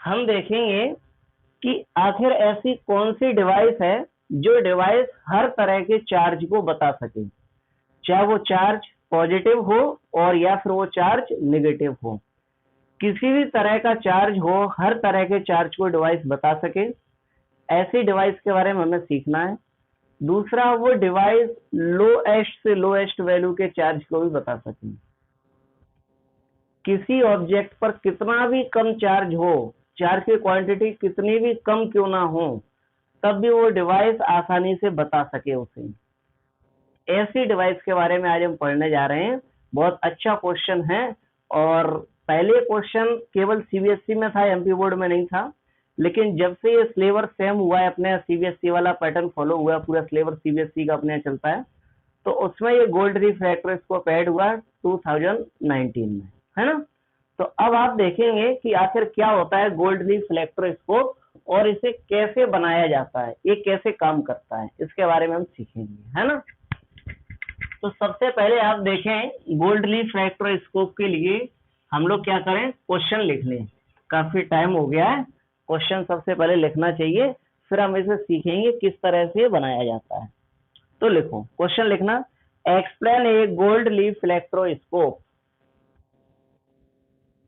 हम देखेंगे कि आखिर ऐसी कौन सी डिवाइस है जो डिवाइस हर तरह के चार्ज को बता सके, चाहे वो चार्ज पॉजिटिव हो और या फिर वो चार्ज नेगेटिव हो। किसी भी तरह का चार्ज हो, हर तरह के चार्ज को डिवाइस बता सके, ऐसी डिवाइस के बारे में हमें सीखना है। दूसरा, वो डिवाइस लोएस्ट से लोएस्ट वैल्यू के चार्ज को भी बता सके। किसी ऑब्जेक्ट पर कितना भी कम चार्ज हो, चार्ज की क्वांटिटी कितनी भी कम क्यों ना हो, तब भी वो डिवाइस आसानी से बता सके उसे। ऐसी डिवाइस के बारे में आज हम पढ़ने जा रहे हैं। बहुत अच्छा क्वेश्चन है और पहले क्वेश्चन केवल सीबीएसई में था, एमपी बोर्ड में नहीं था। लेकिन जब से ये सिलेबस सेम हुआ है, अपने सीबीएसई वाला पैटर्न फॉलो हुआ है, पूरा सिलेबस सीबीएसई का अपने चलता है, तो उसमें ये गोल्ड रिफ्रैक्टर स्कोप ऐड हुआ 2019 में, है ना। तो अब आप देखेंगे कि आखिर क्या होता है गोल्ड रिफ्लेक्टर स्कोप और इसे कैसे बनाया जाता है, ये कैसे काम करता है, इसके बारे में हम सीखेंगे, है ना। तो सबसे पहले आप देखें गोल्ड रिफ्रैक्टर स्कोप के लिए हम लोग क्या करें, क्वेश्चन लिख लें। काफी टाइम हो गया है, क्वेश्चन सबसे पहले लिखना चाहिए, फिर हम इसे सीखेंगे किस तरह से बनाया जाता है। तो लिखो, क्वेश्चन लिखना, एक्सप्लेन ए गोल्ड लीफ इलेक्ट्रोस्कोप।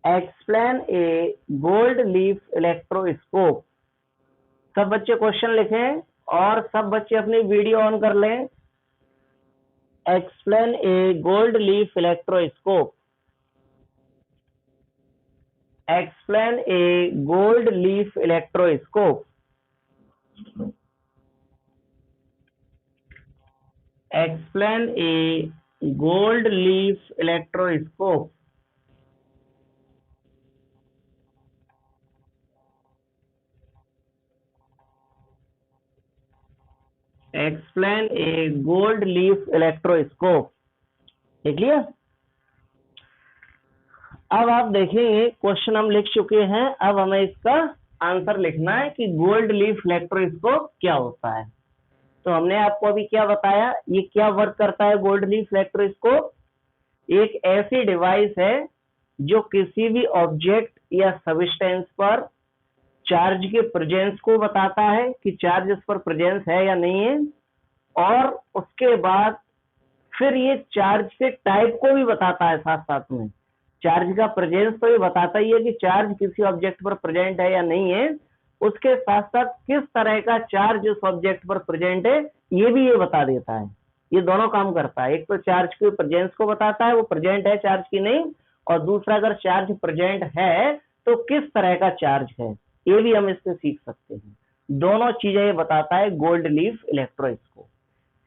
एक्सप्लेन ए गोल्ड लीफ इलेक्ट्रोस्कोप। सब बच्चे क्वेश्चन लिखें और सब बच्चे अपनी वीडियो ऑन कर लें। एक्सप्लेन ए गोल्ड लीफ इलेक्ट्रोस्कोप। एक्सप्लेन ए गोल्ड लीफ इलेक्ट्रोस्कोप। एक्सप्लेन ए गोल्ड लीफ इलेक्ट्रोस्कोप। एक्सप्लेन ए गोल्ड लीफ इलेक्ट्रोस्कोप। लिख लिया। अब आप देखेंगे क्वेश्चन हम लिख चुके हैं, अब हमें इसका आंसर लिखना है कि गोल्ड लीफ इलेक्ट्रोस्कोप क्या होता है। तो हमने आपको अभी क्या बताया, ये क्या वर्क करता है गोल्ड लीफ इलेक्ट्रोस्कोप। एक ऐसी डिवाइस है जो किसी भी ऑब्जेक्ट या सबस्टेंस पर चार्ज के प्रेजेंस को बताता है कि चार्ज इस पर प्रेजेंस है या नहीं है, और उसके बाद फिर ये चार्ज के टाइप को भी बताता है। साथ साथ में चार्ज का प्रेजेंस तो ये बताता ही है कि चार्ज किसी ऑब्जेक्ट पर प्रेजेंट है या नहीं है, उसके साथ साथ किस तरह का चार्ज उस ऑब्जेक्ट पर प्रेजेंट है ये भी ये बता देता है। ये दोनों काम करता है, एक तो चार्ज के प्रेजेंस को बताता है, वो प्रेजेंट है चार्ज की नहीं, और दूसरा अगर चार्ज प्रेजेंट है तो किस तरह का चार्ज है, ये भी हम इससे सीख सकते हैं। दोनों चीजें ये बताता है गोल्ड लीफ इलेक्ट्रोस्कोप।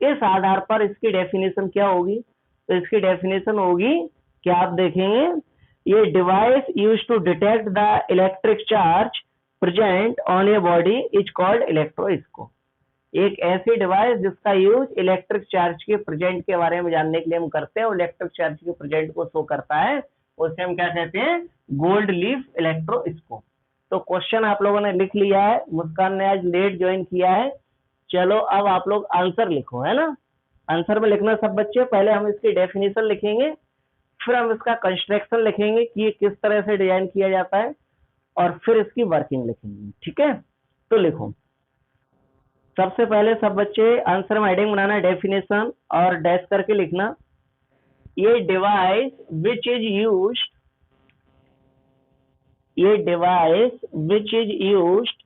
इस आधार पर इसकी डेफिनेशन क्या होगी, तो इसकी डेफिनेशन होगी कि आप देखेंगे, ये device use to detect the electric charge present on a body is called electroscope. एक ऐसी डिवाइस जिसका यूज इलेक्ट्रिक चार्ज के प्रेजेंट के बारे में जानने के लिए हम करते हैं और इलेक्ट्रिक चार्ज के प्रेजेंट को शो करता है, उसे हम क्या कहते हैं, गोल्ड लीफ इलेक्ट्रोस्कोप। तो क्वेश्चन आप लोगों ने लिख लिया है, मुस्कान ने आज लेट ज्वाइन किया है। चलो अब आप लोग आंसर लिखो, है ना। आंसर में लिखना सब बच्चे, पहले हम इसकी डेफिनेशन लिखेंगे, फिर हम इसका कंस्ट्रक्शन लिखेंगे कि ये किस तरह से डिजाइन किया जाता है, और फिर इसकी वर्किंग लिखेंगे, ठीक है। तो लिखो, सबसे पहले सब बच्चे आंसर में हेडिंग बनाना, डेफिनेशन और डैश करके लिखना, ये डिवाइस विच इज यूज्ड, ये डिवाइस विच इज यूज्ड,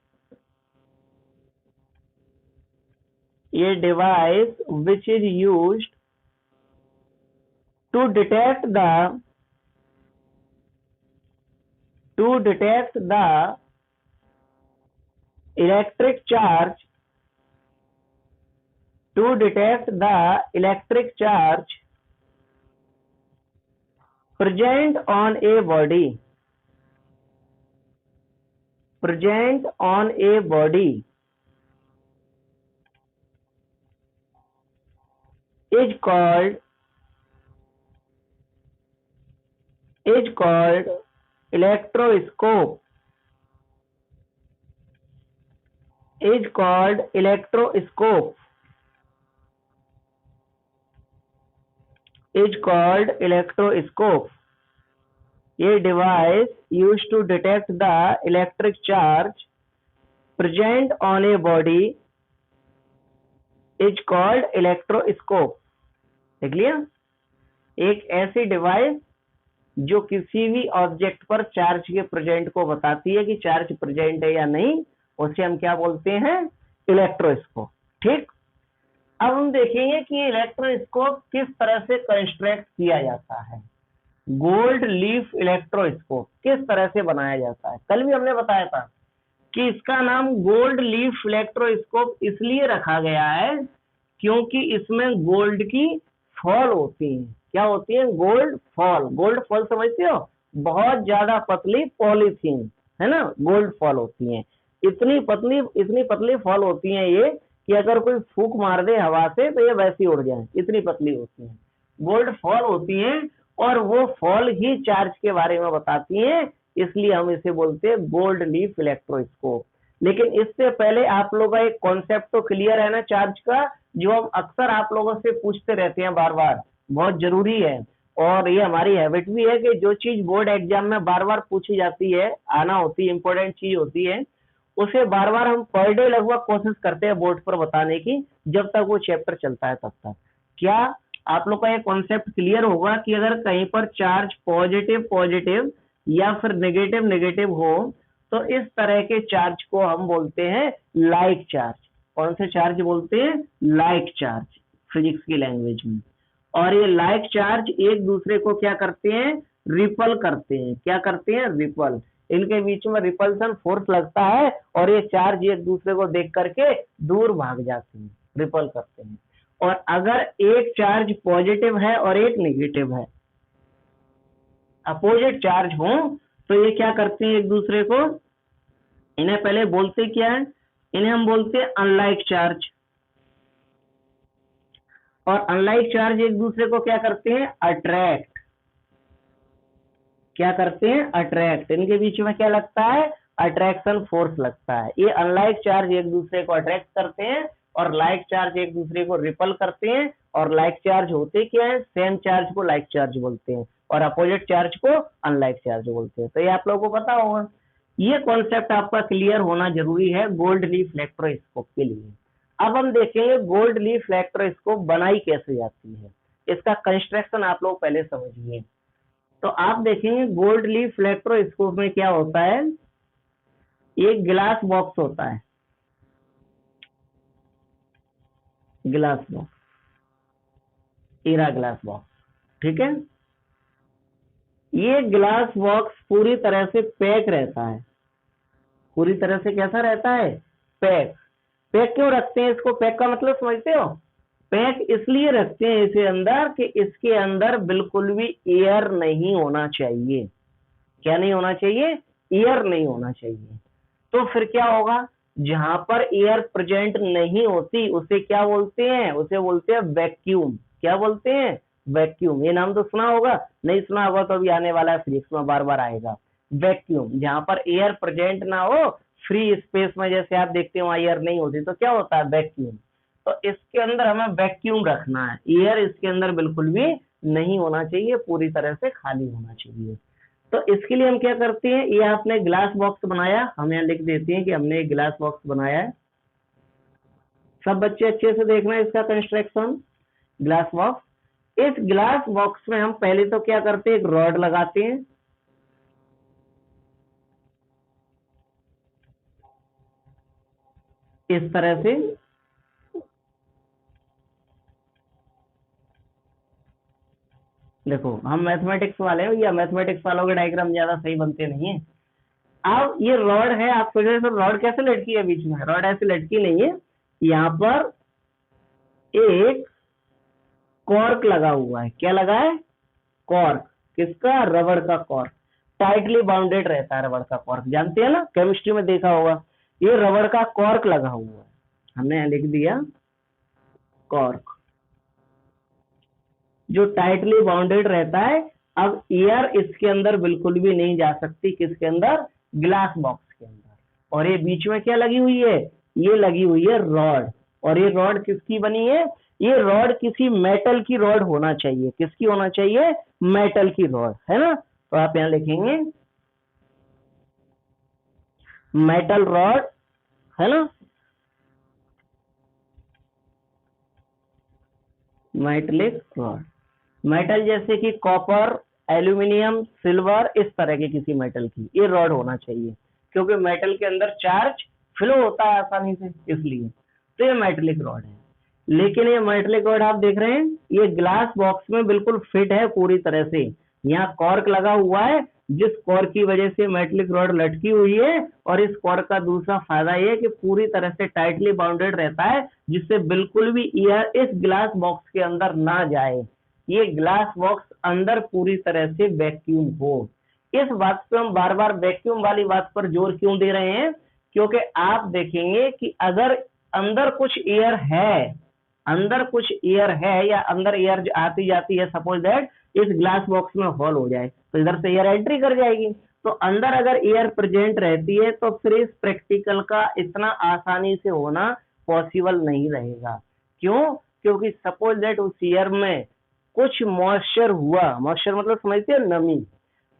ये device which is used to detect the electric charge, to detect the electric charge present on a body, present on a body is called electroscope, is called electroscope, is called electroscope। A device used to detect the electric charge present on a body is called electroscope. देख लिया, एक ऐसी device जो किसी भी object पर charge के present को बताती है कि चार्ज प्रेजेंट है या नहीं, उसे हम क्या बोलते हैं, इलेक्ट्रोस्कोप। ठीक, अब हम देखेंगे कि इलेक्ट्रोस्कोप किस तरह से कंस्ट्रक्ट किया जाता है। गोल्ड लीफ इलेक्ट्रोस्कोप किस तरह से बनाया जाता है। कल भी हमने बताया था कि इसका नाम गोल्ड लीफ इलेक्ट्रोस्कोप इसलिए रखा गया है क्योंकि इसमें गोल्ड की फॉल होती है। क्या होती है, गोल्ड फॉल। गोल्ड फॉल समझते हो, बहुत ज्यादा पतली पॉलीथीन है ना, गोल्ड फॉल होती है। इतनी पतली फॉल होती है ये कि अगर कोई फूंक मार दे हवा से तो ये वैसी उड़ जाए, इतनी पतली होती है, गोल्ड फॉल होती है। और वो फॉल ही चार्ज के बारे में बताती है, इसलिए हम इसे बोलते हैं गोल्ड लीफ इलेक्ट्रोस्कोप। लेकिन इससे पहले आप लोगों का एक कॉन्सेप्ट तो क्लियर है ना चार्ज का, जो हम अक्सर आप लोगों से पूछते रहते हैं बार बार, बहुत जरूरी है। और ये हमारी हैबिट भी है कि जो चीज बोर्ड एग्जाम में बार बार पूछी जाती है, आना होती है, इंपॉर्टेंट चीज होती है, उसे बार बार हम पर डे लगभग कोशिश करते हैं बोर्ड पर बताने की, जब तक वो चैप्टर चलता है तब तक। क्या आप लोग का ये कॉन्सेप्ट क्लियर होगा कि अगर कहीं पर चार्ज पॉजिटिव या फिर नेगेटिव हो तो इस तरह के चार्ज को हम बोलते हैं लाइक चार्ज। कौन से चार्ज बोलते हैं, लाइक चार्ज, फिजिक्स की लैंग्वेज में। और ये लाइक चार्ज एक दूसरे को क्या करते हैं, रिपल करते हैं। क्या करते हैं, रिपल। इनके बीच में रिपल्सन फोर्स लगता है और ये चार्ज एक दूसरे को देख करके दूर भाग जाते हैं, रिपल करते हैं। और अगर एक चार्ज पॉजिटिव है और एक नेगेटिव है, अपोजिट चार्ज हो, तो ये क्या करते हैं एक दूसरे को, इन्हें पहले बोलते क्या है, इन्हें हम बोलते हैं अनलाइक चार्ज। और अनलाइक चार्ज एक दूसरे को क्या करते हैं, अट्रैक्ट। क्या करते हैं, अट्रैक्ट। इनके बीच में क्या लगता है, अट्रैक्शन फोर्स लगता है। ये अनलाइक चार्ज एक दूसरे को अट्रैक्ट करते हैं और लाइक चार्ज एक दूसरे को रिपल करते हैं। और लाइक चार्ज होते क्या है, सेम चार्ज को लाइक चार्ज बोलते हैं और अपोजिट चार्ज को अनलाइक चार्ज बोलते हैं। तो ये आप लोगों को पता होगा। ये कॉन्सेप्ट आपका क्लियर होना जरूरी है गोल्ड लीफ इलेक्ट्रोस्कोप के लिए। अब हम देखेंगे गोल्ड लीफ इलेक्ट्रोस्कोप बनाई कैसे जाती है, इसका कंस्ट्रक्शन आप लोग पहले समझिए। तो आप देखेंगे गोल्ड लीफ इलेक्ट्रोस्कोप में क्या होता है, एक गिलास बॉक्स होता है, ग्लास बॉक्स, हीरा ग्लास बॉक्स। ठीक है, ये ग्लास बॉक्स पूरी तरह से पैक रहता है। पूरी तरह से कैसा रहता है, पैक। पैक क्यों रखते हैं इसको, पैक का मतलब समझते हो, पैक इसलिए रखते हैं इसे अंदर कि इसके अंदर बिल्कुल भी एयर नहीं होना चाहिए। क्या नहीं होना चाहिए, एयर नहीं होना चाहिए। तो फिर क्या होगा, जहां पर एयर प्रेजेंट नहीं होती उसे क्या बोलते हैं, उसे बोलते हैं वैक्यूम। क्या बोलते हैं, वैक्यूम। ये नाम तो सुना होगा, नहीं सुना होगा तो अभी आने वाला है, फिजिक्स में बार बार आएगा। वैक्यूम, जहां पर एयर प्रेजेंट ना हो, फ्री स्पेस में जैसे आप देखते हो एयर नहीं होती तो क्या होता है, वैक्यूम। तो इसके अंदर हमें वैक्यूम रखना है, एयर इसके अंदर बिल्कुल भी नहीं होना चाहिए, पूरी तरह से खाली होना चाहिए। तो इसके लिए हम क्या करते हैं, ये आपने ग्लास बॉक्स बनाया, हम यहाँ लिख देते हैं कि हमने एक ग्लास बॉक्स बनाया है। सब बच्चे अच्छे से देखना है इसका कंस्ट्रक्शन, ग्लास बॉक्स। इस ग्लास बॉक्स में हम पहले तो क्या करते हैं, एक रॉड लगाते हैं। इस तरह से देखो, हम मैथमेटिक्स वाले हैं, या मैथमेटिक्स वालों के डायग्राम ज्यादा सही बनते नहीं है। अब ये रॉड है, आप सोच रहे हो रॉड कैसे लटकी है बीच में, रॉड ऐसे लटकी नहीं है, यहाँ पर एक कॉर्क लगा हुआ है। क्या लगा है, कॉर्क। किसका, रबड़ का कॉर्क। टाइटली बाउंडेड रहता है रबड़ का कॉर्क, जानते हैं ना, केमिस्ट्री में देखा होगा। ये रबड़ का कॉर्क लगा हुआ है, हमने लिख दिया कॉर्क, जो टाइटली बाउंडेड रहता है। अब एयर इसके अंदर बिल्कुल भी नहीं जा सकती, किसके अंदर, ग्लास बॉक्स के अंदर। और ये बीच में क्या लगी हुई है, ये लगी हुई है रॉड। और ये रॉड किसकी बनी है, ये रॉड किसी मेटल की रॉड होना चाहिए। किसकी होना चाहिए, मेटल की रॉड, है ना। तो आप यहाँ लिखेंगे मेटल रॉड, है ना, मेटलिक रॉड। मेटल जैसे कि कॉपर, एल्यूमिनियम, सिल्वर, इस तरह के किसी मेटल की ये रॉड होना चाहिए, क्योंकि मेटल के अंदर चार्ज फ्लो होता है आसानी से, इसलिए तो ये मेटलिक रॉड है। लेकिन ये मेटलिक रॉड आप देख रहे हैं ये ग्लास बॉक्स में बिल्कुल फिट है पूरी तरह से। यहाँ कॉर्क लगा हुआ है, जिस कॉर्क की वजह से मेटलिक रॉड लटकी हुई है, और इस कॉर्क का दूसरा फायदा ये है कि पूरी तरह से टाइटली बाउंडेड रहता है, जिससे बिल्कुल भी एयर इस ग्लास बॉक्स के अंदर ना जाए। ये ग्लास बॉक्स अंदर पूरी तरह से वैक्यूम हो। इस बात पे हम बार बार वैक्यूम वाली बात पर जोर क्यों दे रहे हैं, क्योंकि आप देखेंगे कि अगर अंदर कुछ एयर है, अंदर कुछ एयर है या अंदर एयर आती जाती है, सपोज दैट इस ग्लास बॉक्स में होल हो जाए तो इधर से एयर एंट्री कर जाएगी, तो अंदर अगर एयर प्रेजेंट रहती है तो फिर इस प्रैक्टिकल का इतना आसानी से होना पॉसिबल नहीं रहेगा। क्यों? क्योंकि सपोज दैट उस एयर में कुछ मॉइस्चर हुआ, मॉइस्चर मतलब समझते हो नमी,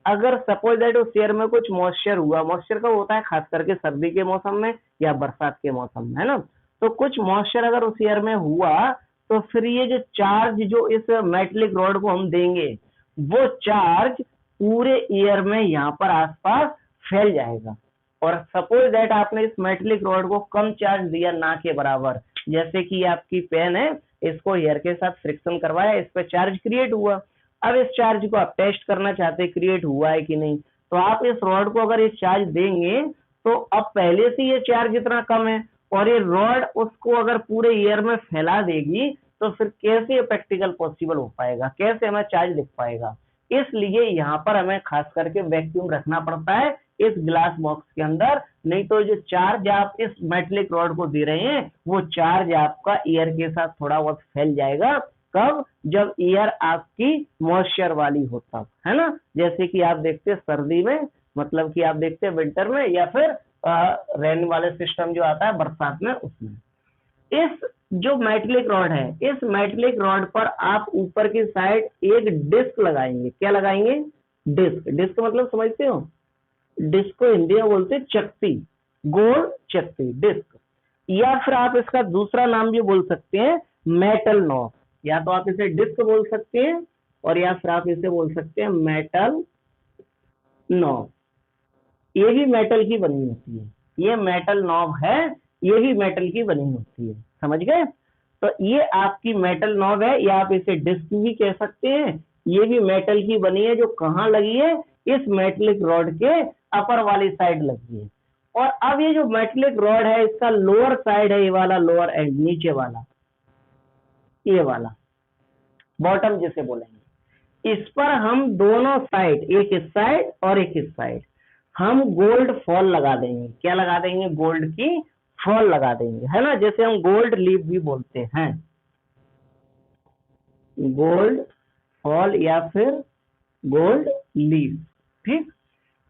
अगर सपोज दैट उस एयर में कुछ मॉइस्चर हुआ, मॉइस्चर कब होता है, खास करके सर्दी के मौसम में या बरसात के मौसम में, है ना, तो कुछ मॉइस्चर अगर उस एयर में हुआ तो फिर ये जो चार्ज जो इस मेटलिक रॉड को हम देंगे वो चार्ज पूरे एयर में यहाँ पर आसपास फैल जाएगा। और सपोज दैट आपने इस मेटलिक रॉड को कम चार्ज दिया ना के बराबर, जैसे कि आपकी पेन है, इसको एयर के साथ फ्रिक्शन करवाया, इस पर चार्ज क्रिएट हुआ, अब इस चार्ज को आप टेस्ट करना चाहते हैं क्रिएट हुआ है कि नहीं, तो आप इस रॉड को अगर ये चार्ज देंगे तो अब पहले से ये चार्ज इतना कम है और ये रॉड उसको अगर पूरे एयर में फैला देगी तो फिर कैसे ये प्रैक्टिकल पॉसिबल हो पाएगा, कैसे हमें चार्ज दिख पाएगा। इसलिए यहाँ पर हमें खास करके वैक्यूम रखना पड़ता है इस ग्लास बॉक्स के अंदर, नहीं तो जो चार्ज आप इस मेटलिक रॉड को दे रहे हैं वो चार्ज आपका एयर के साथ थोड़ा बहुत फैल जाएगा। कब? जब एयर आपकी मॉइस्चर वाली हो तब, है ना, जैसे कि आप देखते हैं सर्दी में, मतलब कि आप देखते हैं विंटर में, या फिर रेन वाले सिस्टम जो आता है बरसात में, उसमें। इस जो मेटलिक रॉड है, इस मेटलिक रॉड पर आप ऊपर की साइड एक डिस्क लगाएंगे। क्या लगाएंगे? डिस्क। डिस्क मतलब समझते हो? डिस्क को हिंदी में बोलते हैं चकती, गोल चकती, डिस्क। या फिर आप इसका दूसरा नाम भी बोल सकते हैं मेटल नॉब, या तो आप इसे डिस्क बोल सकते हैं और या फिर आप इसे बोल सकते हैं मेटल नॉब। ये भी मेटल की बनी होती है, ये मेटल नॉब है, ये भी मेटल की बनी होती है, समझ गए? तो ये आपकी मेटल नॉब है, या आप इसे डिस्क भी कह सकते हैं। ये भी मेटल की बनी है, जो कहाँ लगी है? इस मेटलिक रॉड के अपर वाली साइड लगी है। और अब ये जो मेटलिक रॉड है इसका लोअर साइड है, ये वाला लोअर एंड, नीचे वाला, ये वाला बॉटम जिसे बोलेंगे, इस पर हम दोनों साइड, एक इस साइड और एक इस साइड, हम गोल्ड फॉल लगा देंगे। क्या लगा देंगे? गोल्ड की फॉल लगा देंगे, है ना, जैसे हम गोल्ड लीफ भी बोलते हैं, गोल्ड फॉल या फिर गोल्ड लीफ। ठीक,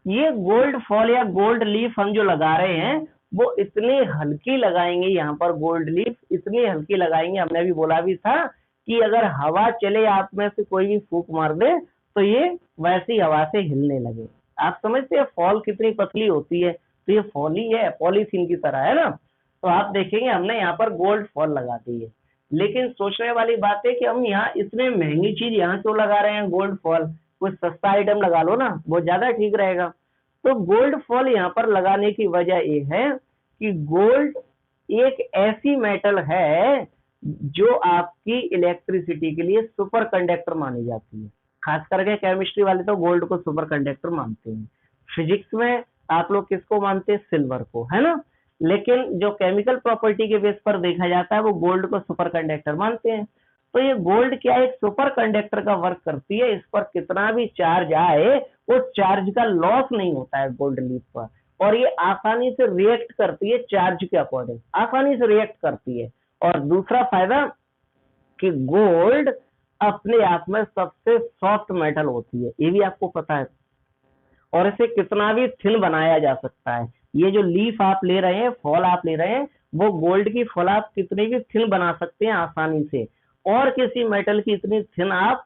ये गोल्ड फॉल या गोल्ड लीफ हम जो लगा रहे हैं वो इतनी हल्की लगाएंगे, यहाँ पर गोल्ड लीफ इतनी हल्की लगाएंगे, हमने अभी बोला भी था कि अगर हवा चले, आप में से कोई भी फूंक मार दे तो ये वैसी हवा से हिलने लगे। आप समझते हैं फॉल कितनी पतली होती है? तो ये फॉल ही है, पॉलीथीन की तरह, है ना। तो आप देखेंगे हमने यहाँ पर गोल्ड फॉल लगा दी है, लेकिन सोचने वाली बात है कि हम यहाँ इतने महंगी चीज यहाँ क्यों लगा रहे हैं गोल्ड फॉल, कोई सस्ता आइटम लगा लो ना, वो ज्यादा ठीक रहेगा। तो गोल्ड फॉल यहाँ पर लगाने की वजह ये है कि गोल्ड एक ऐसी मेटल है जो आपकी इलेक्ट्रिसिटी के लिए सुपर कंडक्टर मानी जाती है। खास करके केमिस्ट्री वाले तो गोल्ड को सुपर कंडक्टर मानते हैं, फिजिक्स में आप लोग किसको मानते हैं? सिल्वर को, है ना। लेकिन जो केमिकल प्रॉपर्टी के बेस पर देखा जाता है वो गोल्ड को सुपर कंडक्टर मानते हैं। तो ये गोल्ड क्या एक सुपर कंडक्टर का वर्क करती है, इस पर कितना भी चार्ज आए उस चार्ज का लॉस नहीं होता है गोल्ड लीफ पर, और ये आसानी से रिएक्ट करती है चार्ज के अकॉर्डिंग, आसानी से रिएक्ट करती है। और दूसरा फायदा कि गोल्ड अपने आप में सबसे सॉफ्ट मेटल होती है, ये भी आपको पता है, और इसे कितना भी थिन बनाया जा सकता है। ये जो लीफ आप ले रहे हैं, फॉल आप ले रहे हैं, वो गोल्ड की फॉल आप कितनी भी थिन बना सकते हैं आसानी से, और किसी मेटल की इतनी थिन आप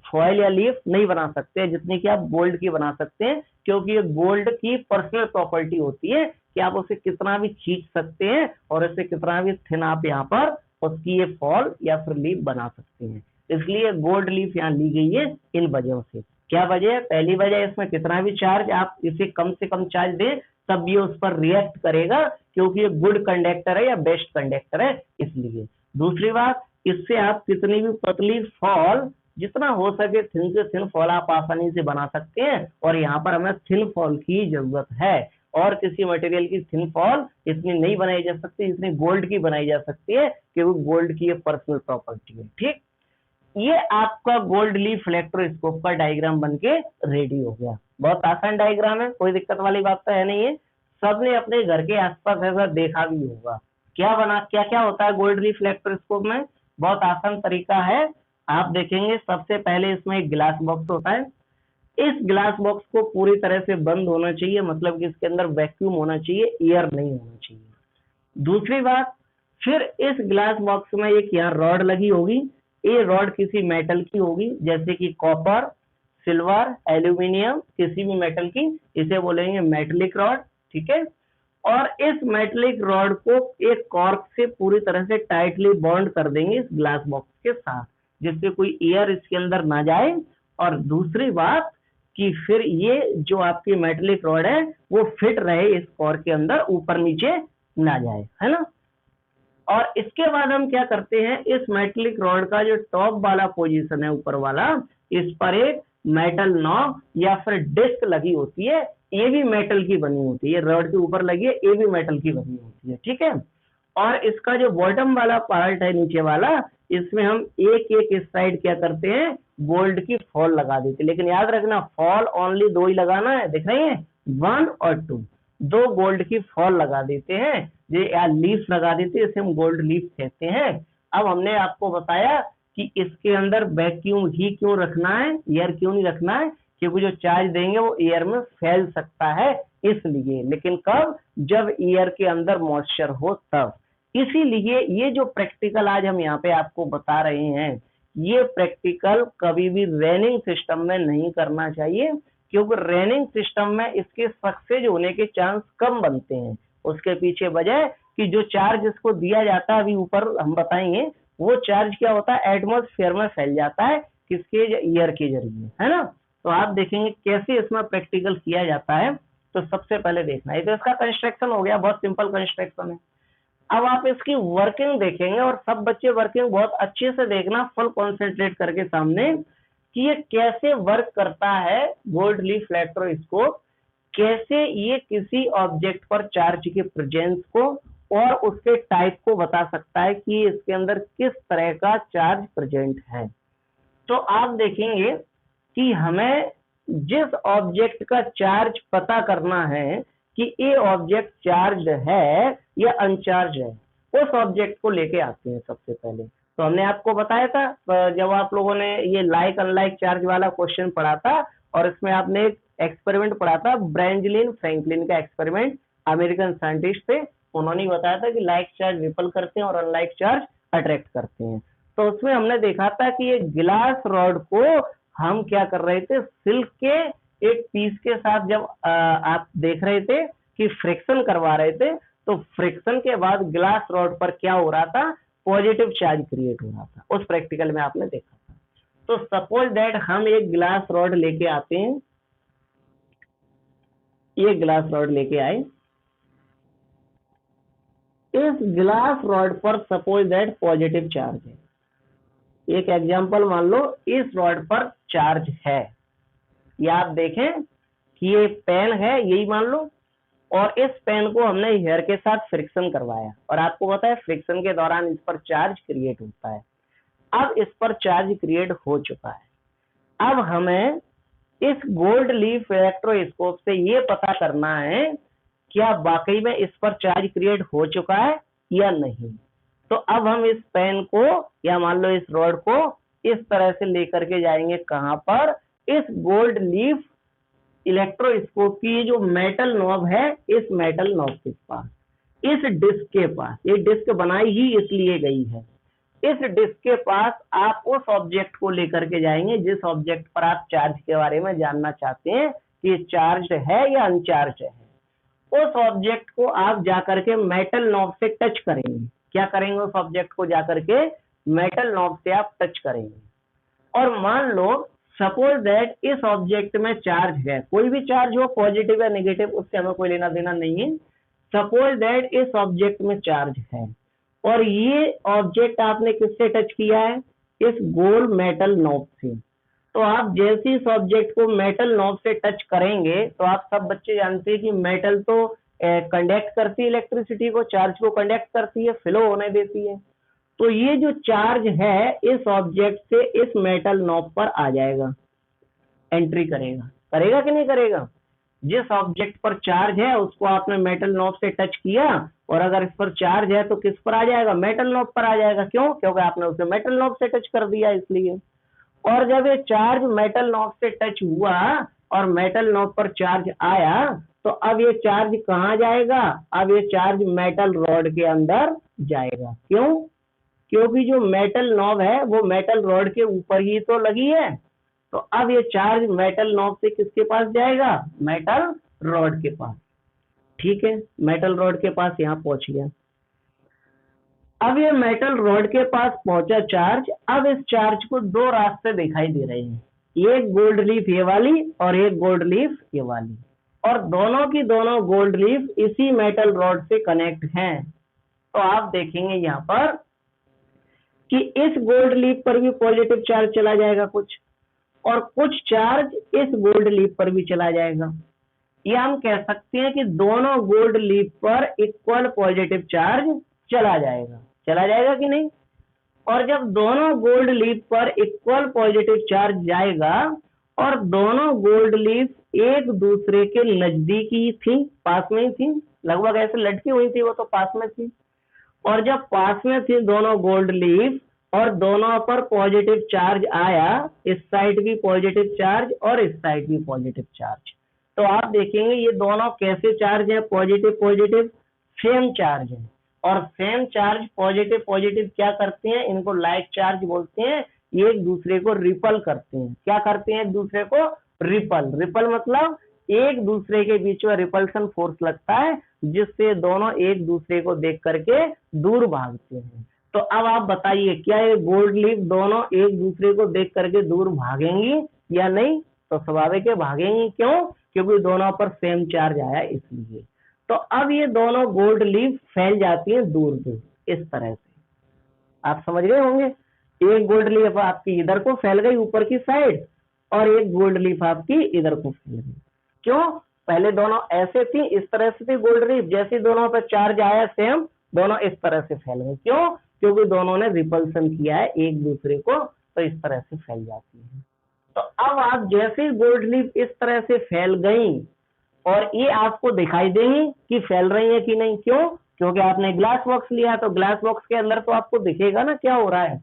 फॉयल या लीफ नहीं बना सकते जितनी कि आप गोल्ड की बना सकते हैं, क्योंकि ये गोल्ड की पर्सनल प्रॉपर्टी होती है कि आप उसे कितना भी खींच सकते हैं और इसे कितना भी थिन आप यहाँ पर उसकी ये फॉल या फिर लीफ बना सकते हैं। इसलिए गोल्ड लीफ यहाँ ली गई है इन वजहों से। क्या वजह है? पहली वजह इसमें कितना भी चार्ज आप इसे कम से कम चार्ज दें तब ये उस पर रिएक्ट करेगा, क्योंकि ये गुड कंडक्टर है या बेस्ट कंडक्टर है इसलिए। दूसरी बात, इससे आप कितनी भी पतली फॉल, जितना हो सके थिन से थिन फॉल आप आसानी से बना सकते हैं, और यहाँ पर हमें थिन फॉल की जरूरत है और किसी मटेरियल की थिन फॉल इतनी नहीं बनाई जा सकती जितनी गोल्ड की बनाई जा सकती है, क्योंकि गोल्ड की ये पर्सनल प्रॉपर्टी है। ठीक, ये आपका गोल्ड लीफ इलेक्ट्रोस्कोप का डायग्राम बनके रेडी हो गया। बहुत आसान डायग्राम है, कोई दिक्कत वाली बात तो है नहीं है। सबने अपने घर के आसपास ऐसा देखा भी होगा। क्या क्या होता है गोल्ड लीफ इलेक्ट्रोस्कोप में? बहुत आसान तरीका है। आप देखेंगे सबसे पहले इसमें एक ग्लास बॉक्स होता है। इस ग्लास बॉक्स को पूरी तरह से बंद होना चाहिए, मतलब कि इसके अंदर वैक्यूम होना चाहिए, एयर नहीं होना चाहिए। दूसरी बात, फिर इस ग्लास बॉक्स में एक यहाँ रॉड लगी होगी। ये रॉड किसी मेटल की होगी, जैसे कि कॉपर, सिल्वर, एल्यूमिनियम, किसी भी मेटल की, इसे बोलेंगे मेटलिक रॉड। ठीक है, और इस मेटलिक रॉड को एक कॉर्क से पूरी तरह से टाइटली बॉन्ड कर देंगे इस ग्लास बॉक्स के साथ, जिससे कोई एयर इसके अंदर ना जाए। और दूसरी बात कि फिर ये जो आपकी मेटलिक रॉड है वो फिट रहे इस कॉर्क के अंदर, ऊपर नीचे ना जाए, है ना। और इसके बाद हम क्या करते हैं, इस मेटलिक रॉड का जो टॉप वाला पोजीशन है ऊपर वाला, इस पर एक मेटल नॉब या फिर डिस्क लगी होती है। ये भी मेटल की बनी होती है, रॉड के ऊपर लगी है, ये भी मेटल की बनी होती है। ठीक है, और इसका जो बॉटम वाला पार्ट है नीचे वाला, इसमें हम एक एक इस साइड क्या करते हैं, गोल्ड की फॉल लगा देते हैं। लेकिन याद रखना, फॉल ओनली दो ही लगाना है, दिख रही है, 1 और 2, दो गोल्ड की फॉल लगा देते हैं, ये या लीफ लगा देते हैं, इसे हम गोल्ड लीफ कहते हैं। अब हमने आपको बताया कि इसके अंदर वैक्यूम ही क्यों रखना है, एयर क्यों नहीं रखना है, क्योंकि जो चार्ज देंगे वो एयर में फैल सकता है इसलिए। लेकिन कब? जब एयर के अंदर मॉइस्चर हो तब। इसीलिए ये जो प्रैक्टिकल आज हम यहाँ पे आपको बता रहे हैं, ये प्रैक्टिकल कभी भी रेनिंग सिस्टम में नहीं करना चाहिए, क्योंकि रेनिंग सिस्टम में इसके सक्सेस होने के चांस कम बनते हैं। उसके पीछे वजह कि जो चार्ज इसको दिया जाता है, अभी ऊपर हम बताएंगे, वो चार्ज क्या होता है, एटमॉस्फेयर में फैल जाता है, किसके? एयर के जरिए, है ना। तो आप देखेंगे कैसे इसमें प्रैक्टिकल किया जाता है। तो सबसे पहले देखना है, तो इसका कंस्ट्रक्शन हो गया, बहुत सिंपल कंस्ट्रक्शन है। अब आप इसकी वर्किंग देखेंगे, और सब बच्चे वर्किंग बहुत अच्छे से देखना, फुल कॉन्सेंट्रेट करके सामने, कि ये कैसे वर्क करता है गोल्ड लीफ इलेक्ट्रोस्कोप, कैसे ये किसी ऑब्जेक्ट पर चार्ज के प्रेजेंस को और उसके टाइप को बता सकता है कि इसके अंदर किस तरह का चार्ज प्रेजेंट है। तो आप देखेंगे कि हमें जिस ऑब्जेक्ट का चार्ज पता करना है कि ये ऑब्जेक्ट चार्ज है या अनचार्ज है, उस ऑब्जेक्ट को लेके आते हैं सबसे पहले। तो हमने आपको बताया था जब आप लोगों ने ये लाइक अनलाइक चार्ज वाला क्वेश्चन पढ़ा था, और इसमें आपने एक एक्सपेरिमेंट पढ़ा था, ब्रेंजलिन फ्रैंकलिन का एक्सपेरिमेंट, अमेरिकन साइंटिस्ट थे, उन्होंने बताया था कि लाइक चार्ज रिपल करते हैं और अनलाइक चार्ज अट्रैक्ट करते हैं। तो उसमें हमने देखा था कि ये ग्लास रॉड को हम क्या कर रहे थे, सिल्क के एक पीस के साथ जब आप देख रहे थे कि फ्रिक्शन करवा रहे थे, तो फ्रिक्शन के बाद ग्लास रॉड पर क्या हो रहा था, पॉजिटिव चार्ज क्रिएट हो रहा था। उस प्रैक्टिकल में आपने देखा था। तो सपोज दैट हम एक ग्लास रॉड लेके आते हैं, ये ग्लास रॉड लेके आए, इस ग्लास रॉड पर सपोज दैट पॉजिटिव चार्ज है। एक एग्जांपल मान लो, इस रॉड पर चार्ज है, या आप देखें कि ये पेन है, यही मान लो, और इस पेन को हमने हेयर के साथ फ्रिक्शन करवाया, और आपको पता है फ्रिक्शन के दौरान इस पर चार्ज क्रिएट होता है। अब इस पर चार्ज क्रिएट हो चुका है। अब हमें इस गोल्ड लीफ इलेक्ट्रोस्कोप से ये पता करना है क्या वाकई में इस पर चार्ज क्रिएट हो चुका है या नहीं। तो अब हम इस पेन को या मान लो इस रॉड को इस तरह से लेकर के जाएंगे, कहां पर, इस गोल्ड लीफ इलेक्ट्रोस्कोप की जो मेटल नॉब है, इस मेटल नॉब के पास, इस डिस्क के पास। ये डिस्क बनाई ही इसलिए गई है इस डिस्क के पास आप उस ऑब्जेक्ट को लेकर के जाएंगे जिस ऑब्जेक्ट पर आप चार्ज के बारे में जानना चाहते हैं कि ये चार्ज है या अनचार्ज है। उस ऑब्जेक्ट को आप जाकर के मेटल नॉब से टच करेंगे। क्या करेंगे? उस ऑब्जेक्ट को जाकर के मेटल नॉब से आप टच करेंगे और मान लो सपोज दैट इस ऑब्जेक्ट में चार्ज है, कोई भी चार्ज हो, पॉजिटिव या नेगेटिव, उससे हमें कोई लेना देना नहीं है। सपोज दैट इस ऑब्जेक्ट में चार्ज है और ये ऑब्जेक्ट आपने किससे टच किया है? इस गोल मेटल नॉब से। तो आप जैसे इस ऑब्जेक्ट को मेटल नॉब से टच करेंगे तो आप सब बच्चे जानते हैं कि मेटल तो कंडक्ट करती है इलेक्ट्रिसिटी को, चार्ज को कंडक्ट करती है, फ्लो होने देती है। तो ये जो चार्ज है इस ऑब्जेक्ट से इस मेटल नॉब पर आ जाएगा, एंट्री करेगा। करेगा कि नहीं करेगा? जिस ऑब्जेक्ट पर चार्ज है उसको आपने मेटल नॉब से टच किया और अगर इस पर चार्ज है तो किस पर आ जाएगा? मेटल नॉब पर आ जाएगा। क्यों? क्योंकि आपने उसे मेटल नॉब से टच कर दिया इसलिए। और जब ये चार्ज मेटल नॉब से टच हुआ और मेटल नॉब पर चार्ज आया तो अब ये चार्ज कहाँ जाएगा? अब ये चार्ज मेटल रॉड के अंदर जाएगा। क्यों? क्योंकि जो मेटल नॉब है वो मेटल रॉड के ऊपर ही तो लगी है। तो अब ये चार्ज मेटल नॉब से किसके पास जाएगा? मेटल रॉड के पास। ठीक है, मेटल रॉड के पास यहाँ पहुंच गया। अब ये मेटल रॉड के पास पहुंचा चार्ज। अब इस चार्ज को दो रास्ते दिखाई दे रहे हैं, एक गोल्ड लीफ ये वाली और एक गोल्ड लीफ ये वाली, और दोनों की दोनों गोल्ड लीफ इसी मेटल रॉड से कनेक्ट हैं। तो आप देखेंगे यहाँ पर कि इस गोल्ड लीफ पर भी पॉजिटिव चार्ज चला जाएगा कुछ, और कुछ चार्ज इस गोल्ड लीफ पर भी चला जाएगा। या हम कह सकते हैं कि दोनों गोल्ड लीफ पर इक्वल पॉजिटिव चार्ज चला जाएगा। चला जाएगा कि नहीं? और जब दोनों गोल्ड लीफ पर इक्वल पॉजिटिव चार्ज जाएगा और दोनों गोल्ड लीफ एक दूसरे के नजदीक ही थी, पास में ही थी, लगभग ऐसे लटकी हुई थी, वो तो पास में थी, और जब पास में थी दोनों गोल्ड लीफ और दोनों पर पॉजिटिव चार्ज आया, इस साइड भी पॉजिटिव चार्ज और इस साइड भी पॉजिटिव चार्ज, तो आप देखेंगे ये दोनों कैसे चार्ज है? पॉजिटिव पॉजिटिव सेम चार्ज है। और सेम चार्ज पॉजिटिव पॉजिटिव क्या करते हैं? इनको लाइक चार्ज बोलते हैं। ये एक दूसरे को रिपल करते हैं। क्या करते हैं? एक दूसरे को रिपल। रिपल मतलब एक दूसरे के बीच में रिपल्सन फोर्स लगता है जिससे दोनों एक दूसरे को देख करके दूर भागते हैं। तो अब आप बताइए क्या ये गोल्ड लीफ दोनों एक दूसरे को देख करके दूर भागेंगी या नहीं? तो स्वाभाविक है भागेंगी। क्यों? क्योंकि दोनों पर सेम चार्ज आया इसलिए। तो अब ये दोनों गोल्ड लीफ फैल जाती है दूर दूर इस तरह से। आप समझ गए होंगे? एक गोल्ड लीफ आपकी इधर को फैल गई ऊपर की साइड और एक गोल्ड लीफ आपकी इधर को फैल गई। क्यों? पहले दोनों ऐसे थी, इस तरह से थी गोल्ड लीफ, जैसे दोनों पर चार्ज आया सेम दोनों इस तरह से फैल गए। क्यों? क्योंकि दोनों ने रिपल्सन किया है एक दूसरे को, तो इस तरह से फैल जाती है। तो अब आप जैसे गोल्ड लीफ इस तरह से फैल गई और ये आपको दिखाई देंगी कि फैल रही है कि नहीं। क्यों? क्योंकि आपने ग्लास बॉक्स लिया, तो ग्लास बॉक्स के अंदर तो आपको दिखेगा ना क्या हो रहा है।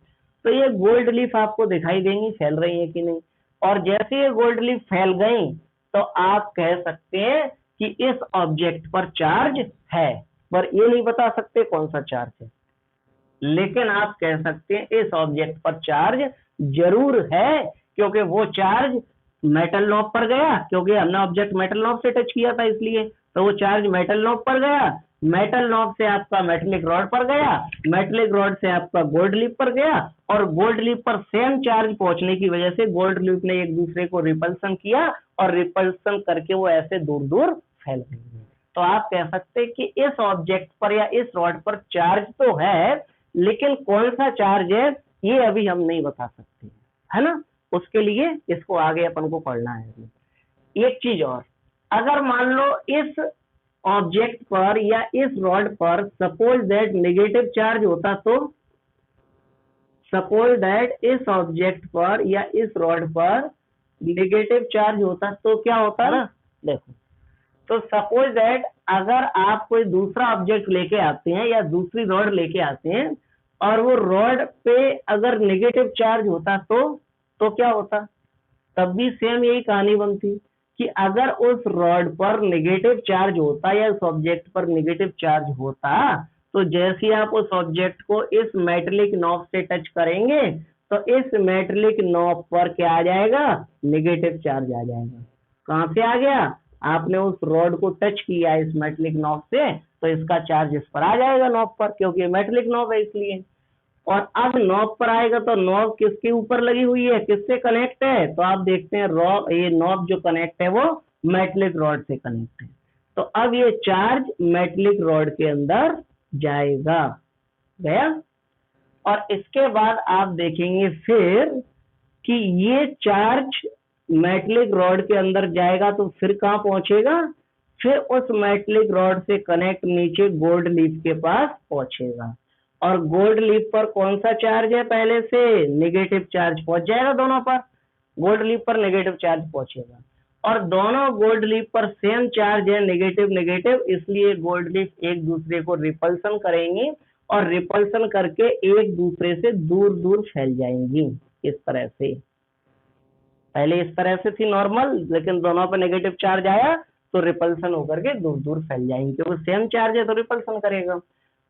तो ये गोल्ड लीफ आपको दिखाई देंगी फैल रही है कि नहीं। और जैसे ये गोल्ड लीफ फैल गई तो आप कह सकते हैं कि इस ऑब्जेक्ट पर चार्ज है, पर ये नहीं बता सकते कौन सा चार्ज है, लेकिन आप कह सकते हैं इस ऑब्जेक्ट पर चार्ज जरूर है, क्योंकि वो चार्ज मेटल नॉब पर गया, क्योंकि हमने ऑब्जेक्ट मेटल नॉब से टच किया था इसलिए, तो वो चार्ज मेटल नॉब पर गया, मेटल नॉब से आपका मेटेलिक रॉड पर गया, मेटेलिक रॉड से आपका गोल्ड लीफ पर गया, और गोल्ड लीफ पर सेम चार्ज पहुंचने की वजह से गोल्ड लीफ ने एक दूसरे को रिपल्सन किया और रिपल्सन करके वो ऐसे दूर दूर फैल गई। तो आप कह सकते हैं कि इस ऑब्जेक्ट पर या इस रॉड पर चार्ज तो है, लेकिन कौन सा चार्ज है ये अभी हम नहीं बता सकते, है ना। उसके लिए इसको आगे अपन को पढ़ना है। एक चीज और, अगर मान लो इस ऑब्जेक्ट पर या इस रॉड पर सपोज दैट नेगेटिव चार्ज होता, तो सपोज दैट इस ऑब्जेक्ट पर या इस रॉड पर नेगेटिव चार्ज होता तो क्या होता ना। देखो, तो सपोज दैट अगर आप कोई दूसरा ऑब्जेक्ट लेके आते हैं या दूसरी रॉड लेके आते हैं और वो रॉड पे अगर नेगेटिव चार्ज होता तो क्या होता? तब भी सेम यही कहानी बनती कि अगर उस रॉड पर नेगेटिव चार्ज होता या उस ऑब्जेक्ट पर नेगेटिव चार्ज होता तो जैसे ही आप उस ऑब्जेक्ट को इस मेटेलिक नॉब से टच करेंगे तो इस मेटेलिक नॉब पर क्या आ जाएगा, नेगेटिव चार्ज आ जाएगा। कहां से आ गया, आपने उस रॉड को टच किया इस मेटेलिक नॉब से, तो इसका चार्ज इस पर आ जाएगा नॉब पर, क्योंकि ये मेटेलिक नॉब है इसलिए। और अब नॉब पर आएगा तो नॉब किसके ऊपर लगी हुई है, किससे कनेक्ट है, तो आप देखते हैं ये नॉब जो कनेक्ट है वो मेटेलिक रॉड से कनेक्ट है। तो अब ये चार्ज मेटेलिक रॉड के अंदर जाएगा, गया। और इसके बाद आप देखेंगे फिर कि ये चार्ज मेटेलिक रॉड के अंदर जाएगा तो फिर कहां पहुंचेगा, फिर उस मेटेलिक रॉड से कनेक्ट नीचे गोल्ड लीफ के पास पहुंचेगा। और गोल्ड लीफ पर कौन सा चार्ज है, पहले से नेगेटिव चार्ज पहुंच जाएगा दोनों पर, गोल्ड लीफ पर नेगेटिव चार्ज पहुंचेगा। और दोनों गोल्ड लीफ पर सेम चार्ज है, नेगेटिव नेगेटिव, इसलिए गोल्ड लीफ एक दूसरे को रिपल्सन करेंगी और रिपल्सन करके एक दूसरे से दूर दूर फैल जाएंगी। इस तरह से, पहले इस तरह से थी नॉर्मल, लेकिन दोनों पर नेगेटिव चार्ज आया तो रिपल्सन होकर के दूर दूर फैल जाएंगे, क्योंकि सेम चार्ज है तो रिपल्सन करेगा।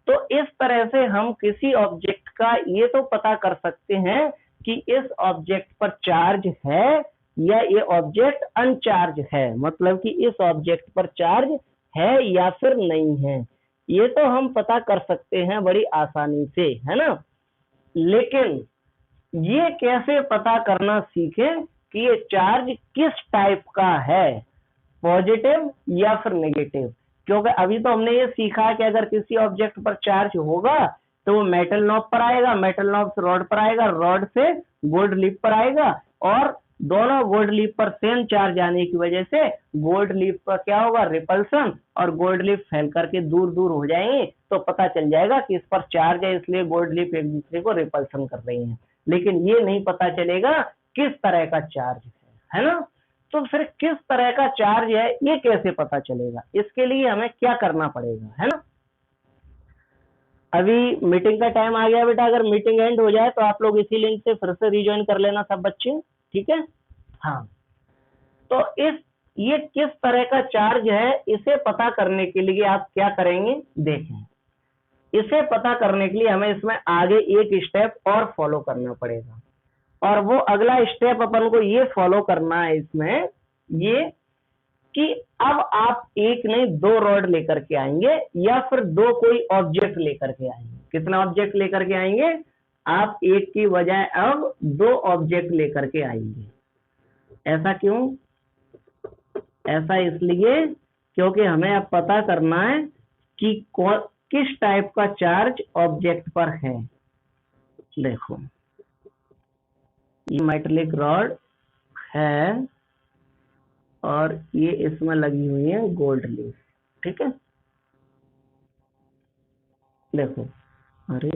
तो इस तरह से हम किसी ऑब्जेक्ट का ये तो पता कर सकते हैं कि इस ऑब्जेक्ट पर चार्ज है या ये ऑब्जेक्ट अनचार्ज है, मतलब कि इस ऑब्जेक्ट पर चार्ज है या फिर नहीं है, ये तो हम पता कर सकते हैं बड़ी आसानी से, है ना। लेकिन ये कैसे पता करना सीखें कि ये चार्ज किस टाइप का है, पॉजिटिव या फिर नेगेटिव। क्योंकि अभी तो हमने ये सीखा कि अगर किसी ऑब्जेक्ट पर चार्ज होगा तो वो मेटल नॉब पर आएगा, मेटल नॉब से रॉड पर आएगा, रॉड से गोल्ड लीफ पर आएगा, और दोनों गोल्ड लीफ पर सेम चार्ज आने की वजह से गोल्ड लीफ पर क्या होगा, रिपल्सन, और गोल्ड लीफ फैल करके दूर दूर हो जाएंगे, तो पता चल जाएगा कि इस पर चार्ज है, इसलिए गोल्ड लीफ एक दूसरे को रिपल्सन कर रही है। लेकिन ये नहीं पता चलेगा किस तरह का चार्ज है ना। तो फिर किस तरह का चार्ज है ये कैसे पता चलेगा, इसके लिए हमें क्या करना पड़ेगा, है ना। अभी मीटिंग का टाइम आ गया बेटा, अगर मीटिंग एंड हो जाए तो आप लोग इसी लिंक से फिर से रिज्वाइन कर लेना सब बच्चे, ठीक है। हाँ, तो ये किस तरह का चार्ज है इसे पता करने के लिए आप क्या करेंगे, देखें। इसे पता करने के लिए हमें इसमें आगे एक स्टेप और फॉलो करना पड़ेगा, और वो अगला स्टेप अपन को ये फॉलो करना है इसमें, ये कि अब आप एक नहीं दो रॉड लेकर के आएंगे या फिर दो कोई ऑब्जेक्ट लेकर के आएंगे। कितना ऑब्जेक्ट लेकर के आएंगे, आप एक की बजाय अब दो ऑब्जेक्ट लेकर के आएंगे। ऐसा क्यों, ऐसा इसलिए क्योंकि हमें अब पता करना है कि किस टाइप का चार्ज ऑब्जेक्ट पर है। देखो, ये मेटेलिक रॉड है और ये इसमें लगी हुई है गोल्ड लीफ, ठीक है। देखो, अरे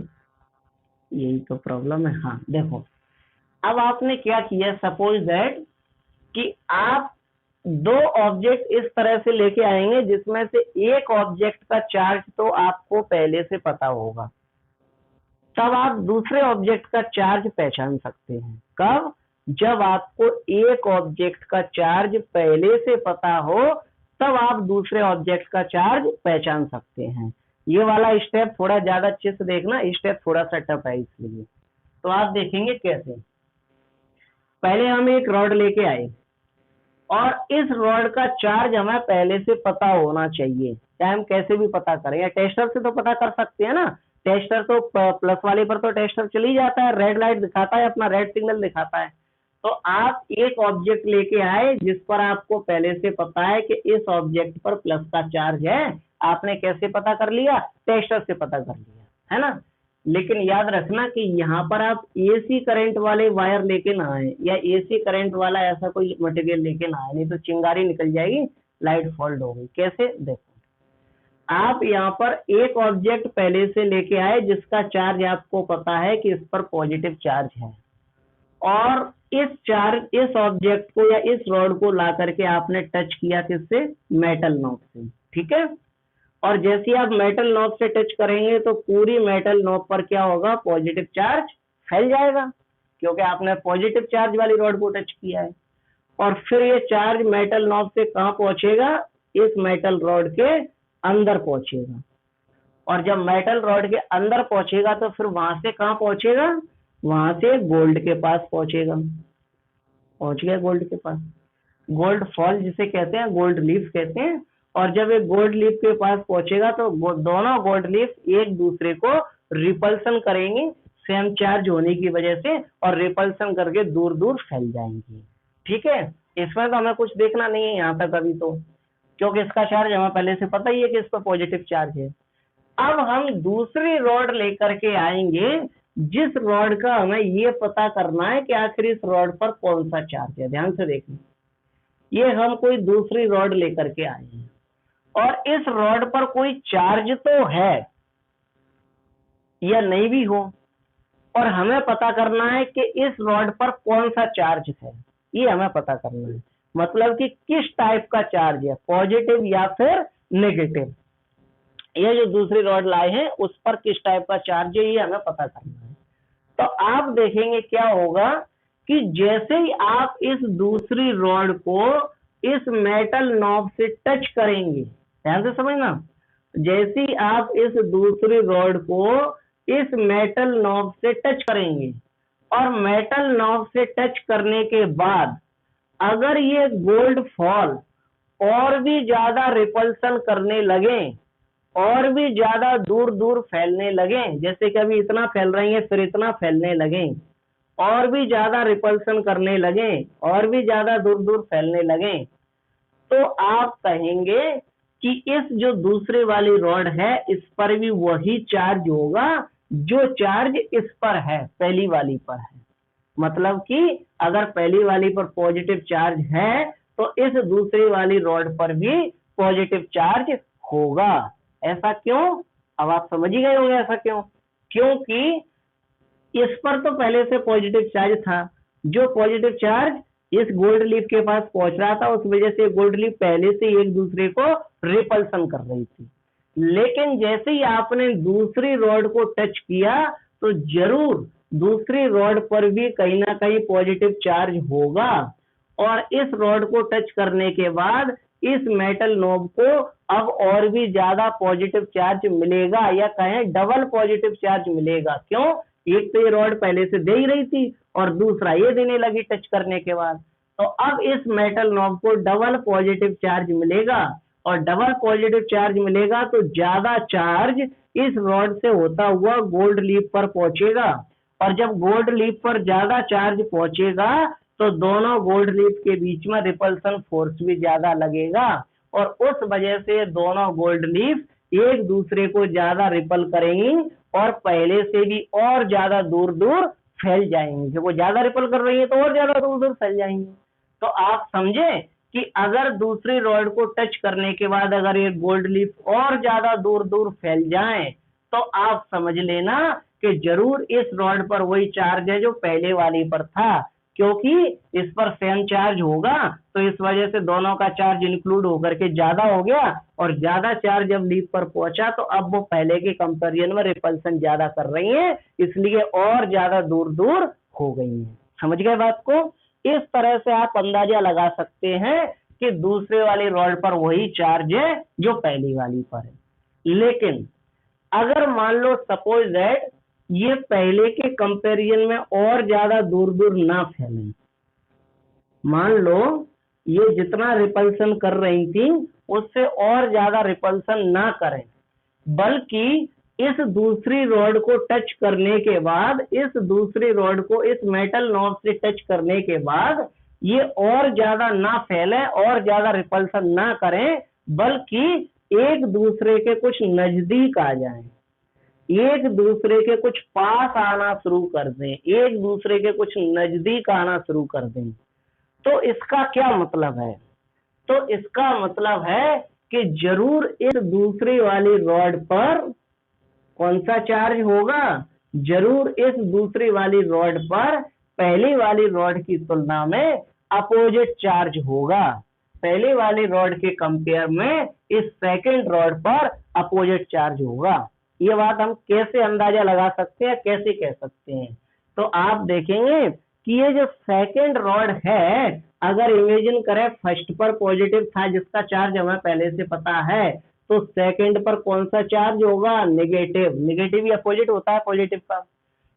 यही तो प्रॉब्लम है। हाँ देखो, अब आपने क्या किया, सपोज दैट कि आप दो ऑब्जेक्ट इस तरह से लेके आएंगे जिसमें से एक ऑब्जेक्ट का चार्ज तो आपको पहले से पता होगा, तब आप दूसरे ऑब्जेक्ट का चार्ज पहचान सकते हैं। कब, जब आपको एक ऑब्जेक्ट का चार्ज पहले से पता हो तब आप दूसरे ऑब्जेक्ट का चार्ज पहचान सकते हैं। ये वाला स्टेप थोड़ा ज्यादा अच्छे से देखना, स्टेप थोड़ा सा टफ है इसलिए। तो आप देखेंगे कैसे, पहले हम एक रॉड लेके आए और इस रॉड का चार्ज हमें पहले से पता होना चाहिए, चाहे हम कैसे भी पता करें, या टेस्टर से तो पता कर सकते हैं ना। टेस्टर तो प्लस वाले पर तो टेस्टर चली जाता है, रेड लाइट दिखाता है, अपना रेड सिग्नल दिखाता है। तो आप एक ऑब्जेक्ट लेके आए जिस पर आपको पहले से पता है कि इस ऑब्जेक्ट पर प्लस का चार्ज है, आपने कैसे पता कर लिया, टेस्टर से पता कर लिया, है ना। लेकिन याद रखना कि यहाँ पर आप एसी करंट वाले वायर लेके ना आए, या एसी करंट वाला ऐसा कोई मटेरियल लेके ना आए, नहीं तो चिंगारी निकल जाएगी, लाइट फॉल्ट होगी। कैसे, देखो, आप यहाँ पर एक ऑब्जेक्ट पहले से लेके आए जिसका चार्ज आपको पता है कि इस पर पॉजिटिव चार्ज है, और इस ऑब्जेक्ट को या इस रॉड को ला करके आपने टच किया किससे, मेटल नॉब से, ठीक है। और जैसे आप मेटल नॉब से टच करेंगे तो पूरी मेटल नॉब पर क्या होगा, पॉजिटिव चार्ज फैल जाएगा, क्योंकि आपने पॉजिटिव चार्ज वाली रॉड को टच किया है। और फिर ये चार्ज मेटल नॉब से कहाँ पहुंचेगा, इस मेटल रॉड के अंदर पहुंचेगा। और जब मेटल रॉड के अंदर पहुंचेगा तो फिर वहां से कहाँ पहुंचेगा, वहां से गोल्ड के पास पहुंचेगा। पहुंच गया गोल्ड के पास, गोल्ड फॉल जिसे कहते हैं, गोल्ड लीफ कहते हैं। और जब ये गोल्ड लीफ के पास पहुंचेगा तो दोनों गोल्ड लीफ एक दूसरे को रिपल्सन करेंगे सेम चार्ज होने की वजह से, और रिपल्सन करके दूर दूर फैल जाएंगी। ठीक है, इसमें तो हमें कुछ देखना नहीं है यहाँ तक अभी तो, क्योंकि इसका चार्ज हमें पहले से पता ही है कि इस पर पॉजिटिव चार्ज है। अब हम दूसरी रॉड लेकर के आएंगे, जिस रॉड का हमें ये पता करना है कि आखिर इस रॉड पर कौन सा चार्ज है। ध्यान से देखिए, ये हम कोई दूसरी रॉड लेकर के आए हैं और इस रॉड पर कोई चार्ज तो है या नहीं भी हो, और हमें पता करना है कि इस रॉड पर कौन सा चार्ज है, ये हमें पता करना है। मतलब कि किस टाइप का चार्ज है, पॉजिटिव या फिर नेगेटिव। ये जो दूसरी रॉड लाए हैं उस पर किस टाइप का चार्ज है, ये हमें पता करना है। तो आप देखेंगे क्या होगा कि जैसे ही आप इस दूसरी रॉड को इस मेटल नॉब से टच करेंगे, ध्यान से समझना, जैसे ही आप इस दूसरी रॉड को इस मेटल नॉब से टच करेंगे और मेटल नॉब से टच करने के बाद अगर ये गोल्ड फॉल और भी ज्यादा रिपल्सन करने लगे और भी ज्यादा दूर दूर फैलने लगे, जैसे कि अभी इतना फैल रही है फिर इतना फैलने लगे, और भी ज्यादा रिपल्सन करने लगे और भी ज्यादा दूर दूर फैलने लगे, तो आप कहेंगे कि इस जो दूसरे वाली रॉड है इस पर भी वही चार्ज होगा जो चार्ज इस पर है, पहली वाली पर है। मतलब कि अगर पहली वाली पर पॉजिटिव चार्ज है तो इस दूसरी वाली रॉड पर भी पॉजिटिव चार्ज होगा। ऐसा क्यों, अब आप समझ ही गए होंगे ऐसा क्यों। क्योंकि इस पर तो पहले से पॉजिटिव चार्ज था, जो पॉजिटिव चार्ज इस गोल्ड लीफ के पास पहुंच रहा था उस वजह से गोल्ड लीफ पहले से एक दूसरे को रिपल्सन कर रही थी। लेकिन जैसे ही आपने दूसरी रॉड को टच किया तो जरूर दूसरी रॉड पर भी कहीं ना कहीं पॉजिटिव चार्ज होगा, और इस रॉड को टच करने के बाद इस मेटल नोब को अब और भी ज्यादा पॉजिटिव चार्ज मिलेगा, या कहें डबल पॉजिटिव चार्ज मिलेगा। क्यों, एक तो ये रॉड पहले से दे ही रही थी और दूसरा ये देने लगी टच करने के बाद, तो अब इस मेटल नॉब को डबल पॉजिटिव चार्ज मिलेगा, और डबल पॉजिटिव चार्ज मिलेगा तो ज्यादा चार्ज इस रॉड से होता हुआ गोल्ड लीफ पर पहुंचेगा, और जब गोल्ड लीफ पर ज्यादा चार्ज पहुंचेगा तो दोनों गोल्ड लीफ के बीच में रिपल्सन फोर्स भी ज्यादा लगेगा, और उस वजह से दोनों गोल्ड लीफ एक दूसरे को ज्यादा रिपल करेंगी और पहले से भी और ज्यादा दूर दूर फैल जाएंगी। जब वो ज्यादा रिपल कर रही है तो और ज्यादा दूर दूर फैल जाएंगी। तो आप समझे कि अगर दूसरी रॉड को टच करने के बाद अगर ये गोल्ड लीफ और ज्यादा दूर दूर फैल जाए तो आप समझ लेना कि जरूर इस रॉड पर वही चार्ज है जो पहले वाली पर था, क्योंकि इस पर सेम चार्ज होगा तो इस वजह से दोनों का चार्ज इंक्लूड होकर के ज्यादा हो गया, और ज्यादा चार्ज जब लीफ पर पहुंचा तो अब वो पहले के कंपैरिजन में रिपल्सन ज्यादा कर रही है, इसलिए और ज्यादा दूर दूर हो गई है। समझ गए बात को। इस तरह से आप अंदाजा लगा सकते हैं कि दूसरे वाली रॉड पर वही चार्ज है जो पहली वाली पर है। लेकिन अगर मान लो सपोज दैट ये पहले के कंपैरिजन में और ज्यादा दूर दूर ना फैले, मान लो ये जितना रिपल्सन कर रही थी उससे और ज्यादा रिपल्सन ना करें, बल्कि इस दूसरी रॉड को टच करने के बाद, इस दूसरी रॉड को इस मेटल नॉब से टच करने के बाद ये और ज्यादा ना फैले और ज्यादा रिपल्सन ना करें, बल्कि एक दूसरे के कुछ नजदीक आ जाएं, एक दूसरे के कुछ पास आना शुरू कर दें, एक दूसरे के कुछ नजदीक आना शुरू कर दें। तो इसका क्या मतलब है, तो इसका मतलब है कि जरूर इस दूसरी वाली रॉड पर कौन सा चार्ज होगा, जरूर इस दूसरी वाली रॉड पर पहली वाली रॉड की तुलना में अपोजिट चार्ज होगा। पहली वाली रॉड के कंपेयर में इस सेकंड रॉड पर अपोजिट चार्ज होगा। ये बात हम कैसे अंदाजा लगा सकते हैं, कैसे कह सकते हैं, तो आप देखेंगे कि ये जो सेकंड रॉड है, अगर इमेजिन करें फर्स्ट पर पॉजिटिव था जिसका चार्ज हमें पहले से पता है, तो सेकंड पर कौन सा चार्ज होगा? नेगेटिव। नेगेटिव या अपोजिट होता है पॉजिटिव का,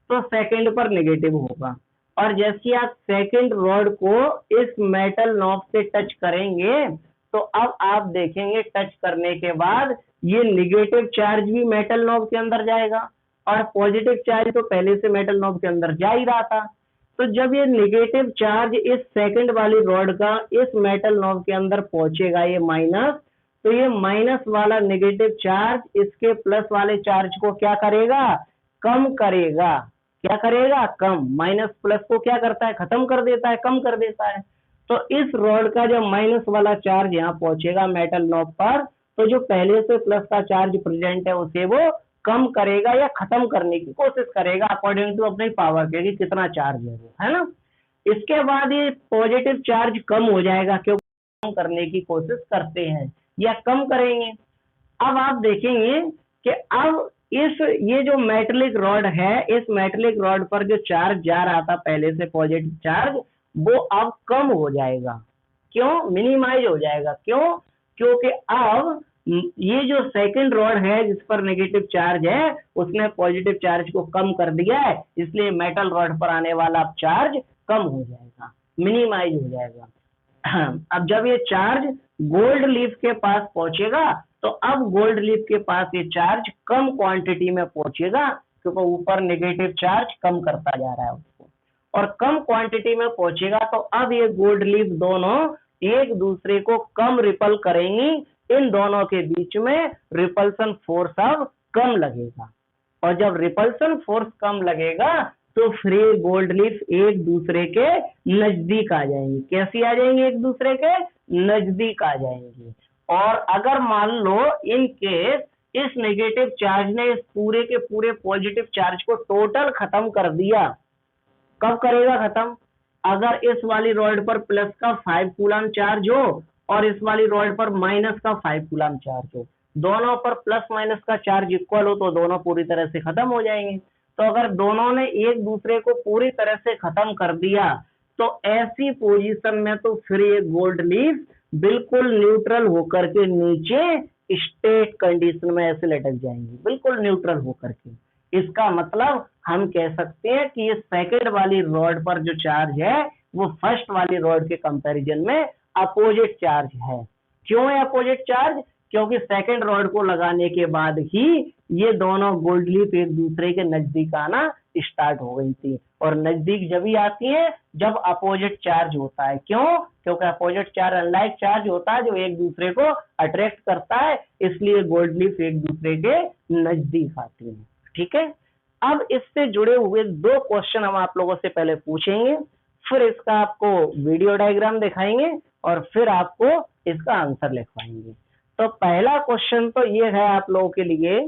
तो सेकंड पर नेगेटिव होगा। और जैसे आप सेकंड रॉड को इस मेटल नॉब से टच करेंगे तो अब आप देखेंगे टच करने के बाद ये नेगेटिव चार्ज भी मेटल नॉब के अंदर जाएगा और पॉजिटिव चार्ज तो पहले से मेटल नॉब के अंदर जा ही रहा था। तो जब ये नेगेटिव चार्ज इस सेकंड वाली रॉड का इस मेटल नॉब के अंदर पहुंचेगा, ये माइनस, तो ये माइनस वाला नेगेटिव चार्ज इसके प्लस वाले चार्ज को क्या करेगा? कम करेगा। क्या करेगा? कम। माइनस प्लस को क्या करता है? खत्म कर देता है, कम कर देता है। तो इस रॉड का जब माइनस वाला चार्ज यहाँ पहुंचेगा मेटल नॉब पर, तो जो पहले से प्लस का चार्ज प्रेजेंट है उसे वो कम करेगा या खत्म करने की कोशिश करेगा अकॉर्डिंग टू अपनी पावर के, कि कितना चार्ज है वो, है ना। इसके बाद ये पॉजिटिव चार्ज कम हो जाएगा क्योंकि कम करने की कोशिश करते हैं या कम करेंगे। अब आप देखेंगे कि अब ये जो मेटेलिक रॉड है, इस मेटेलिक रॉड पर जो चार्ज जा रहा था पहले से पॉजिटिव चार्ज, वो अब कम हो जाएगा। क्यों? मिनिमाइज हो जाएगा। क्यों? क्योंकि अब ये जो सेकंड रॉड है जिस पर नेगेटिव चार्ज है उसने पॉजिटिव चार्ज को कम कर दिया है, इसलिए मेटल रॉड पर आने वाला चार्ज कम हो जाएगा, मिनिमाइज हो जाएगा। अब जब ये चार्ज गोल्ड लीफ के पास पहुंचेगा तो अब गोल्ड लीफ के पास ये चार्ज कम क्वांटिटी में पहुंचेगा क्योंकि ऊपर नेगेटिव चार्ज कम करता जा रहा है उसको, और कम क्वांटिटी में पहुंचेगा तो अब ये गोल्ड लीफ दोनों एक दूसरे को कम रिपल करेंगी। इन दोनों के बीच में रिपल्सन फोर्स अब कम लगेगा, और जब रिपल्सन फोर्स कम लगेगा तो फिर गोल्ड लीफ एक दूसरे के नजदीक आ जाएंगी। कैसी आ जाएंगी? एक दूसरे के नजदीक आ जाएंगी। और अगर मान लो इन केस इस नेगेटिव चार्ज ने इस पूरे के पूरे पॉजिटिव चार्ज को टोटल खत्म कर दिया, कब करेगा खत्म? अगर इस वाली रॉड पर प्लस का 5 कूलम चार्ज हो और इस वाली रॉड पर माइनस का 5 कूलम चार्ज हो, दोनों पर प्लस माइनस का चार्ज इक्वल हो तो दोनों पूरी तरह से खत्म हो जाएंगे। तो अगर दोनों ने एक दूसरे को पूरी तरह से खत्म कर दिया तो ऐसी पोजीशन में तो फिर ये गोल्ड लीफ बिल्कुल न्यूट्रल होकर के नीचे स्टेट कंडीशन में ऐसे लटक जाएंगी, बिल्कुल न्यूट्रल होकर के। इसका मतलब हम कह सकते हैं कि ये सेकंड वाली रॉड पर जो चार्ज है वो फर्स्ट वाली रॉड के कंपैरिजन में अपोजिट चार्ज है। क्यों है अपोजिट चार्ज? क्योंकि सेकंड रॉड को लगाने के बाद ही ये दोनों गोल्ड लीफ एक दूसरे के नजदीक आना स्टार्ट हो गई थी, और नजदीक जब ही आती है जब अपोजिट चार्ज होता है। क्यों? क्योंकि अपोजिट चार्ज अनलाइक चार्ज होता है जो एक दूसरे को अट्रैक्ट करता है, इसलिए गोल्ड लीफ एक दूसरे के नजदीक आती है। ठीक है, अब इससे जुड़े हुए 2 क्वेश्चन हम आप लोगों से पहले पूछेंगे, फिर इसका आपको वीडियो डायग्राम दिखाएंगे और फिर आपको इसका आंसर लिखवाएंगे। तो पहला क्वेश्चन तो ये है आप लोगों के लिए